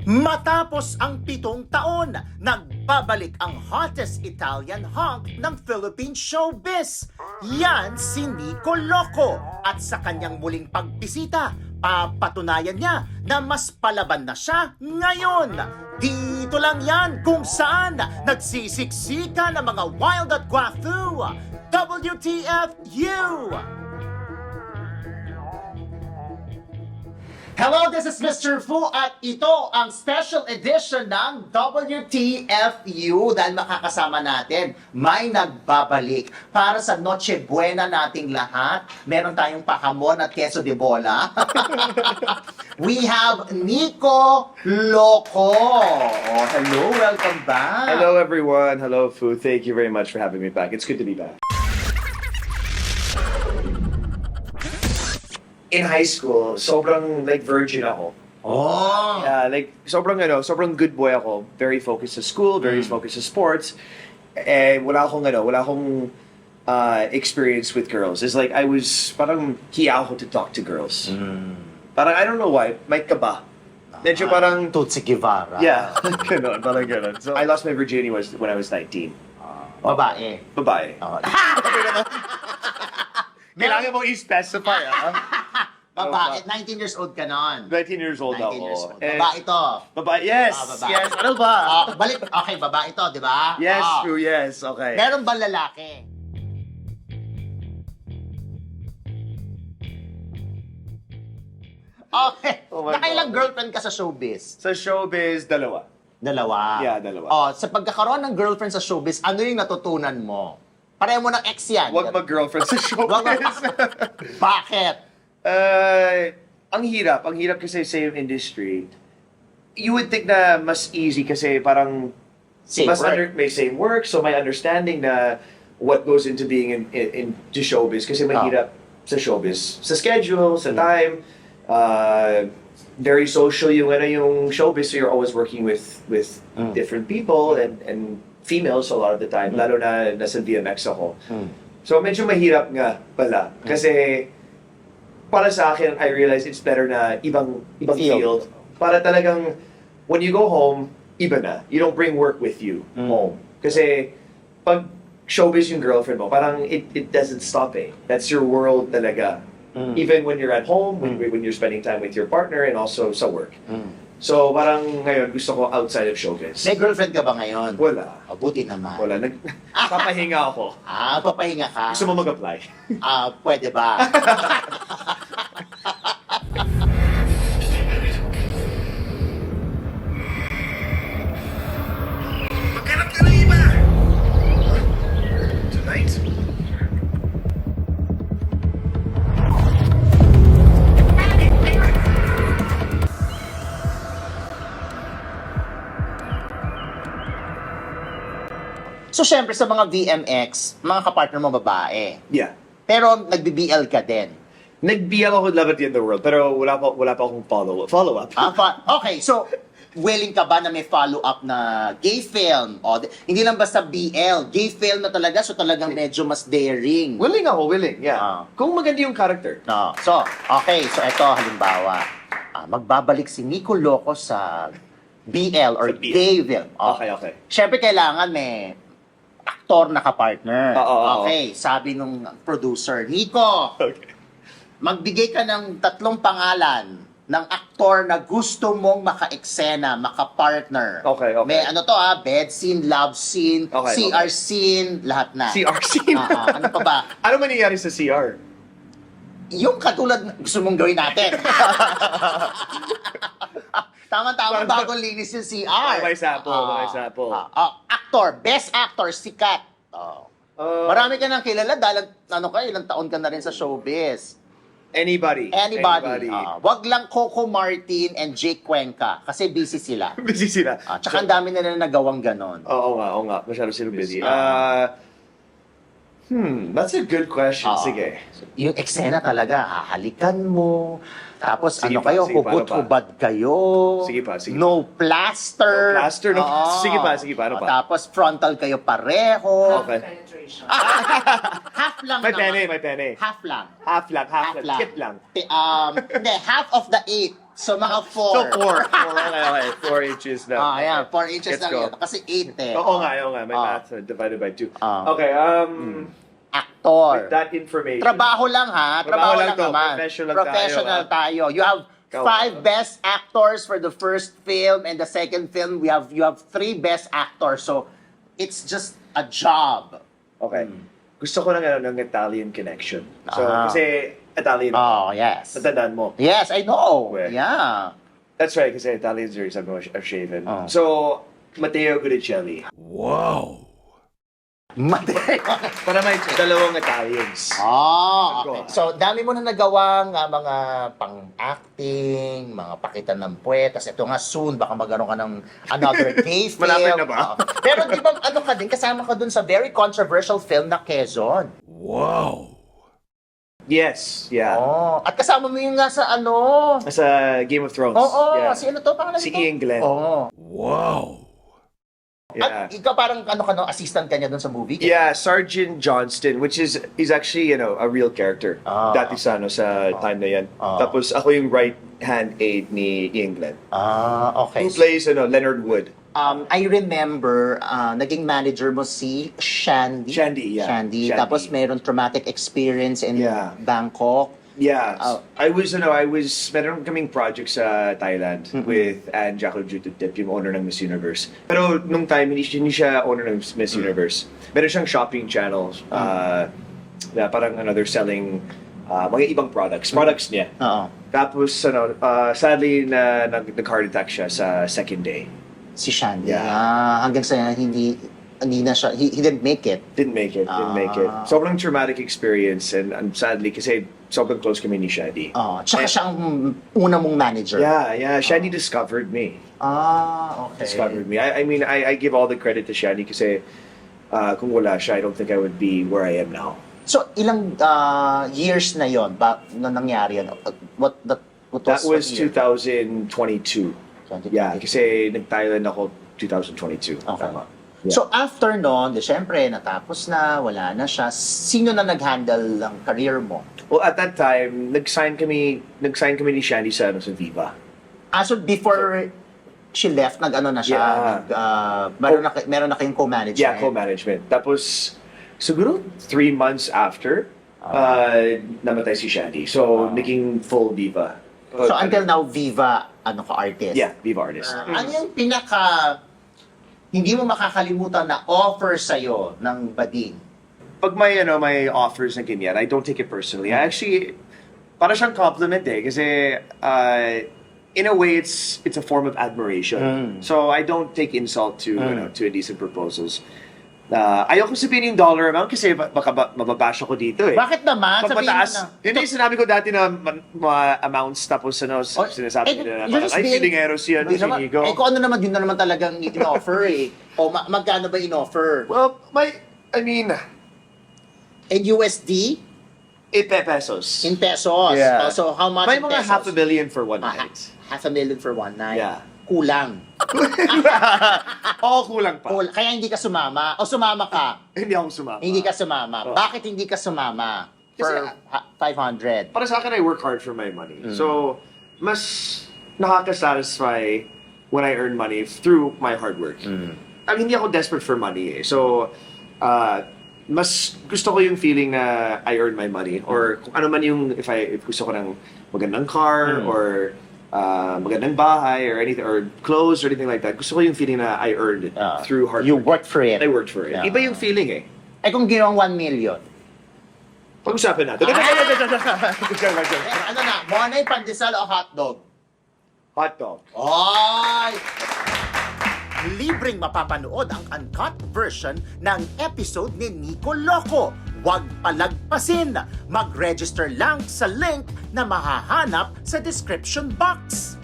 Matapos ang 7 taon, nagbabalik ang hottest Italian hunk ng Philippine showbiz. Yan si Nico Loco. At sa kanyang muling pagbisita, papatunayan niya na mas palaban na siya ngayon. Dito lang yan kung saan nagsisiksika ng mga wild at guafu. WTFU! Hello, this is Mr. Fu at ito ang special edition ng WTFU dahil makakasama natin may nagbabalik para sa Noche Buena nating lahat. Meron tayong pahamon at queso de bola. We have Nico Loco. Oh, hello, welcome back. Hello everyone. Hello Fu. Thank you very much for having me back. It's good to be back. In high school, sobrang like virgin ako. Oh. Yeah, like sobrang good boy ako. Very focused sa school, very focused sa sports. And wala akong experience with girls. It's like I was parang hiya ako to talk to girls. Parang I don't know why, may kaba. Medyo parang Tutsi Guevara. yeah, parang ganon. So I lost my virginity when I was 19. Babae. Babae. Oh. Kailangan mo i-specify, Babae. 19 years old ka nun. 19 years old 19 ako. years old. And- Babae to. Babae, yes! Babae. Yes, ano ba? Balik. Okay, babae to, di ba? Yes, Oh. true, yes, okay. Meron ba lalaki? Okay. Oh my Nakailang God. girlfriend ka sa showbiz? Sa showbiz, dalawa. Dalawa. Yeah, dalawa. Oh, sa pagkakaroon ng girlfriend sa showbiz, ano yung natutunan mo? Pareho mo ng ex yan. Huwag mag-girlfriend sa showbiz. Bakit? Ang hirap kasi same industry. You would think na mas easy kasi parang Same work. may same work, so may understanding na what goes into being into showbiz kasi mahirap sa showbiz. Sa schedule, sa time, very social yung showbiz, so you're always working with different people and females a lot of the time, lalo na nasa DMX ako. So medyo mahirap nga pala kasi para sa akin, I realize it's better na ibang field. Para talagang when you go home, iba na. You don't bring work with you home. Kasi pag showbiz yung girlfriend mo, parang it doesn't stop eh. That's your world talaga. Even when you're at home, when you're spending time with your partner, and also sa work. So parang ngayon gusto ko outside of showbiz. May girlfriend ka ba ngayon? Wala. Mabuti naman. Wala. Papahinga ako. Papahinga ka? Gusto mo mag-apply? Pwede ba? Maghanap ka ng iba! Tonight? So, syempre sa mga VMX, mga kapartner mo babae. Yeah. Pero nagbi-BL ka din. Nag-BL ako Love at the End of the World, pero wala pa akong follow-up. Okay, so willing ka ba na may follow-up na gay film? Hindi lang basta BL, gay film na talaga, so talagang medyo mas daring. Willing, yeah. Kung maganda yung character. No. So, okay, so ito halimbawa, magbabalik si Nico Loco sa BL or Sa BL. gay film. Okay. Siyempre kailangan may aktor na kapartner. Oo. Okay, sabi nung producer, Nico, Okay. magbigay ka ng 3 pangalan ng aktor na gusto mong maka-eksena, maka-partner. Okay. May bed scene, love scene, Okay, CR scene, lahat na. CR scene. Ano pa ba? Ano mangyayari sa CR? Yung katulad na gusto mong gawin natin. Tama-tama, bagong linis yung CR. May sample. Actor, best actor, sikat. Marami ka nang kilala dahil ilang taon ka na rin sa showbiz. Anybody. Wag lang Coco Martin and Jake Cuenca kasi busy sila. Busy sila. Tsaka ang dami nila nagawang ganon. Oo nga. Masyado silang busy. That's a good question. Sige. Yung eksena talaga, hahalikan mo. Tapos Sige pa, kayo, sige pa, ano pa? hubot-hubad kayo. Sige pa. No plaster. No plaster, no. Oo. Sige pa, ano pa? Tapos frontal kayo pareho. Okay. Penetration. Half lang May naman. pene. Half lang. Half lang. Tip lang. Hindi, half of the 8. So, mga 4. So, 4. Okay. 4 inches na. Ayan, 4 inches Let's lang go. yun. Kasi 8 eh. Oo nga. May math divided by 2. Okay, Actor. with that information. Trabaho lang ha. Trabaho lang to. naman. Professional tayo. You have Ikaw. 5 best actors for the first film, and the second film you have 3 best actors. So it's just a job. Okay. Gusto ko ng Italian connection. So, Ah. kasi Italian. Oh, yes. Natandaan mo. Yes, I know. Well. Yeah. That's right, kasi Italians are shaven. Oh. So, Matteo Guidicelli. Mateo. Para may dalawang Italians. Okay. So, dami mo na nagawang mga pang-acting, mga pakitan ng puwet. Tapos ito nga soon, baka magkaroon ka ng another gay film. Malapit na ba? Pero di ba, ka din, kasama ka dun sa very controversial film na Quezon. Yes, yeah. At kasama mo yung nga sa Sa Game of Thrones. Yeah. si ano to? Pangalan Si nito? Ian Glenn. At Yeah. ikaw parang assistant ka niya dun sa movie? Yeah, Sergeant Johnston, which is he's actually, a real character. Dati sa time na yan. Tapos ako yung right hand aide ni Ian Glenn. Okay. Who plays Leonard Wood. I remember, naging manager mo si Shandy. Shandy, yeah. Shandy. Shandy. Tapos meron traumatic experience in Yeah. Bangkok. Yeah. Oh. Meron kaming project sa Thailand with Anne Jacqueline Jututip, yung owner ng Miss Universe. Pero nung time, hindi siya owner ng Miss Universe. Meron siyang shopping channel na parang they're selling mga ibang products niya. Oo. Tapos, sadly, nag-heart attack siya sa second day. Si Shandy. Yeah. Hanggang sa hindi na siya, he didn't make it. Didn't make it. Sobrang traumatic experience and sadly, kasi sobrang close kami ni Shadi. Tsaka siya ang una mong manager. Yeah. Shadi discovered me. Okay. Discovered me. I mean, I give all the credit to Shadi kasi kung wala siya, I don't think I would be where I am now. So, ilang years na yon ba na nangyari yan? What That was what year? 2022. 2022. Yeah, kasi nag-Thailand ako 2022. Okay. Tama. Yeah. So after nun, syempre natapos na, wala na siya. Sino na nag-handle ng career mo? Well, at that time, nag-sign kami ni Shadi sa Viva. So before she left, nag-ano na siya? Yeah. Meron na kayong co-management? Yeah, co-management. Tapos, siguro 3 months after, namatay si Shadi. So, naging full Viva. So until now, Viva, artist? Yeah, Viva artist. Ano yung hindi mo makakalimutan na offer sa'yo ng bading? Pag may offers na ganyan, I don't take it personally. I actually, para siyang compliment kasi in a way, it's a form of admiration. So I don't take insult to indecent proposals. Ayoko sabihin yung dollar amount kasi baka mababash ako dito eh. Bakit naman? Pag Sabihin mo mataas, na. yun yung sinabi ko dati na mga amounts tapos sinasabi nila na you're parang, just ay, being- feelingero siya, si Nico. kung ano naman, yun na naman talagang in-offer eh. O magkano ba in-offer? Well, In USD? 8 pesos. In pesos? Yeah. So how much May in mga pesos? $500,000 for one night. $500,000 for one night? Yeah. Kulang. Oo, kulang pa. Kaya hindi ka sumama? O sumama ka? Hindi ako sumama. Hindi ka sumama. Oh. Bakit hindi ka sumama? For Kasi- 500. Para sa akin, I work hard for my money. So, mas nakaka-satisfy when I earn money through my hard work. I mean, hindi ako desperate for money eh. So, mas gusto ko yung feeling na I earn my money. Or kung ano man yung, if gusto ko ng magandang car, or magandang bahay, or anything, or clothes, or anything like that. Gusto ko yung feeling na I earned it through hard You work. worked for it. I worked for it. Yeah. Iba yung feeling eh. Kung ginawang 1 million. Pag-usapan natin. Ano na? Monay, pandesal o hotdog? Hot dog. Ay! Libreng mapapanood ang uncut version ng episode ni Nico Loco. Huwag palagpasin. Mag-register lang sa link na mahahanap sa description box.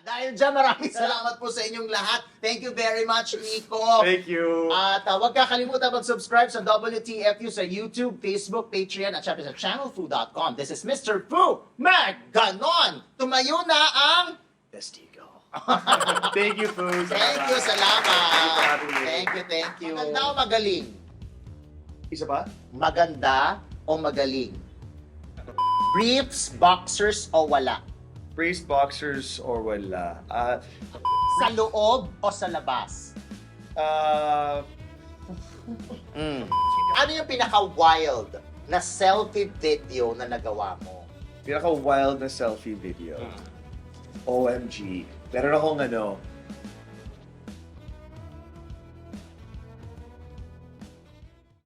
Dahil dyan, maraming salamat po sa inyong lahat. Thank you very much, Nico. Thank you. At huwag kakalimutan mag-subscribe sa WTFU sa YouTube, Facebook, Patreon, at syempre sa channelfu.com. This is Mr. Fu. Ganon! Tumayo na ang... Testigo. Thank you, Foos. Thank you, salamat. for having me. Thank you. Maganda o magaling? Isa pa? Maganda o magaling? Briefs, boxers o wala? Braced boxers or wala? Sa loob o sa labas? Ano yung pinaka-wild na selfie video na nagawa mo? Pinaka-wild na selfie video. OMG. Meron akong